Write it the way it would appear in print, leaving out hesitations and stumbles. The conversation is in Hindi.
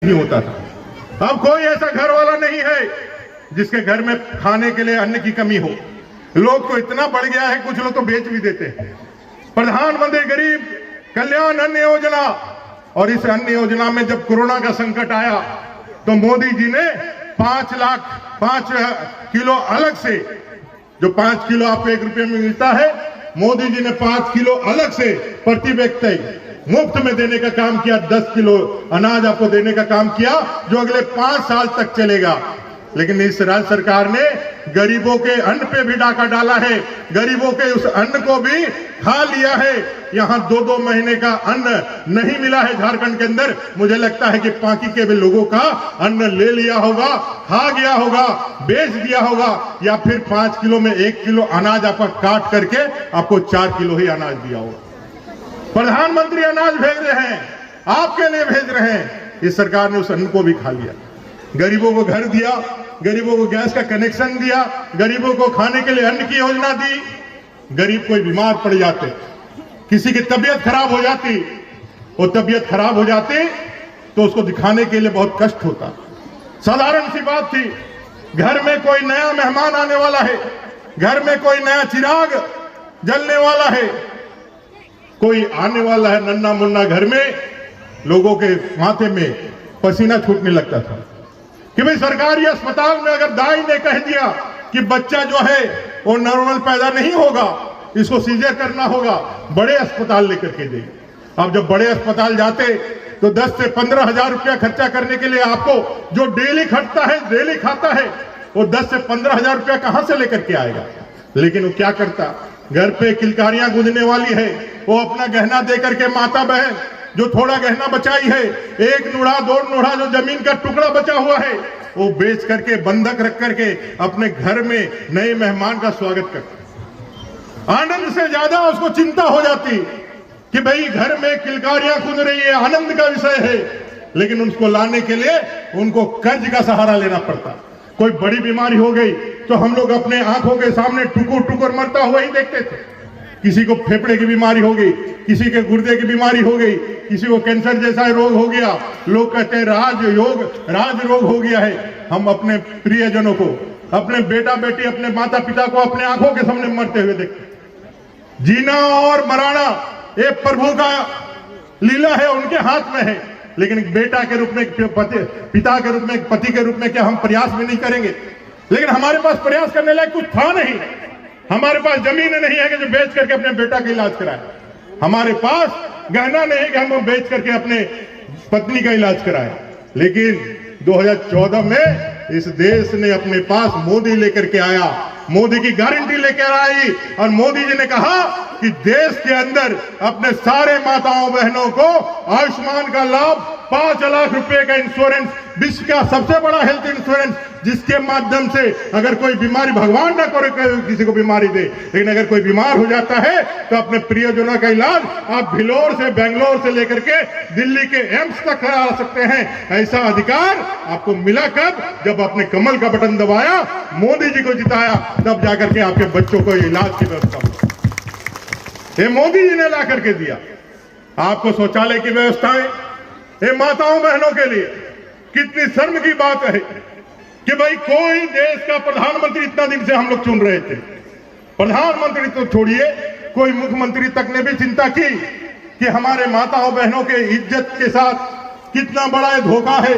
नहीं होता था। अब कोई ऐसा घर वाला नहीं है जिसके घर में खाने के लिए अन्न की कमी हो। लोग तो इतना बढ़ गया है, कुछ लोग तो बेच भी देते हैं। प्रधानमंत्री गरीब कल्याण अन्न योजना, और इस अन्न योजना में जब कोरोना का संकट आया तो मोदी जी ने 5 किलो अलग से, जो 5 किलो आपको 1 रुपये में मिलता है, मोदी जी ने 5 किलो अलग से प्रति व्यक्ति मुफ्त में देने का काम किया। 10 किलो अनाज आपको देने का काम किया, जो अगले 5 साल तक चलेगा। लेकिन इस राज्य सरकार ने गरीबों के अन्न पे भी डाका डाला है, गरीबों के उस अन्न को भी खा लिया है। यहां 2-2 महीने का अन्न नहीं मिला है झारखंड के अंदर। मुझे लगता है कि बाकी के भी लोगों का अन्न ले लिया होगा, खा गया होगा, बेच दिया होगा, या फिर 5 किलो में 1 किलो अनाज आपका काट करके आपको 4 किलो ही अनाज दिया होगा। प्रधानमंत्री अनाज भेज रहे हैं, आपके लिए भेज रहे हैं। इस सरकार ने उस अन्न को भी खा लिया। गरीबों को घर दिया, गरीबों को गैस का कनेक्शन दिया, गरीबों को खाने के लिए अन्न की योजना दी। गरीब कोई बीमार पड़ जाते, किसी की तबीयत खराब हो जाती, वो तबीयत खराब हो जाती तो उसको दिखाने के लिए बहुत कष्ट होता। साधारण सी बात थी, घर में कोई नया मेहमान आने वाला है, घर में कोई नया चिराग जलने वाला है, कोई आने वाला है नन्ना मुन्ना, घर में लोगों के माथे में पसीना छूटने लगता था कि भाई सरकारी अस्पताल में अगर दाई ने कह दिया कि बच्चा जो है वो नॉर्मल पैदा नहीं होगा, इसको सीजर करना होगा, बड़े अस्पताल लेकर के देंगे। अब जब बड़े अस्पताल जाते तो 10 से 15 हजार रुपया खर्चा करने के लिए आपको जो डेली खटता है, डेली खाता है, वो 10 से 15 हजार रुपया कहां से लेकर के आएगा। लेकिन वो क्या करता, घर पे किलकारियां गूंजने वाली है, वो अपना गहना दे करके, माता बहन जो थोड़ा गहना बचाई है, 1 नूढ़ा 2 नूढ़ा जो जमीन का टुकड़ा बचा हुआ है, वो बेच करके, बंधक रख करके अपने घर में नए मेहमान का स्वागत करता। आनंद से ज्यादा उसको चिंता हो जाती कि भाई घर में किलकारियां गूंज रही है, आनंद का विषय है, लेकिन उसको लाने के लिए उनको कर्ज का सहारा लेना पड़ता। कोई बड़ी बीमारी हो गई तो हम लोग अपने आंखों के सामने टुकुर टुकुर मरता हुआ ही देखते थे। किसी को फेफड़े की बीमारी हो गई, किसी के गुर्दे की बीमारी हो गई, किसी को कैंसर जैसा रोग हो गया, लोग कहते हैं राज रोग हो गया है। हम अपने प्रियजनों को, अपने बेटा बेटी, अपने माता पिता को अपने आंखों के सामने मरते हुए देखते। जीना और मराना ये प्रभु का लीला है, उनके हाथ में है। लेकिन एक बेटा के रूप में, पिता के रूप में, पति के रूप में क्या हम प्रयास भी नहीं करेंगे? लेकिन हमारे पास प्रयास करने लायक कुछ था नहीं। हमारे पास जमीन नहीं है कि जो बेच करके अपने बेटा का इलाज कराए, हमारे पास गहना नहीं कि हम बेच करके अपने पत्नी का इलाज कराए। लेकिन 2014 में इस देश ने अपने पास मोदी लेकर के आया, मोदी की गारंटी लेकर आई, और मोदी जी ने कहा कि देश के अंदर अपने सारे माताओं बहनों को आयुष्मान का लाभ, 5 लाख रुपए का इंश्योरेंस, विश्व का सबसे बड़ा हेल्थ इंश्योरेंस, जिसके माध्यम से अगर कोई बीमारी, भगवान ना करे किसी को बीमारी दे, लेकिन अगर कोई बीमार हो जाता है तो अपने प्रियजनों का इलाज आप भिलोर से, बेंगलोर से लेकर के दिल्ली के एम्स तक करा सकते हैं। ऐसा अधिकार आपको मिला कब? जब आपने कमल का बटन दबाया, मोदी जी को जिताया, तब जाकर के आपके बच्चों को इलाज की व्यवस्था हुई। ये मोदी जी ने ला करके दिया। आपको शौचालय की व्यवस्थाएं, ये माताओं बहनों के लिए कितनी शर्म की बात है कि भाई कोई देश का प्रधानमंत्री, इतना दिन से हम लोग चुन रहे थे, प्रधानमंत्री तो छोड़िए, कोई मुख्यमंत्री तक ने भी चिंता की कि हमारे माताओं बहनों के इज्जत के साथ कितना बड़ा धोखा है।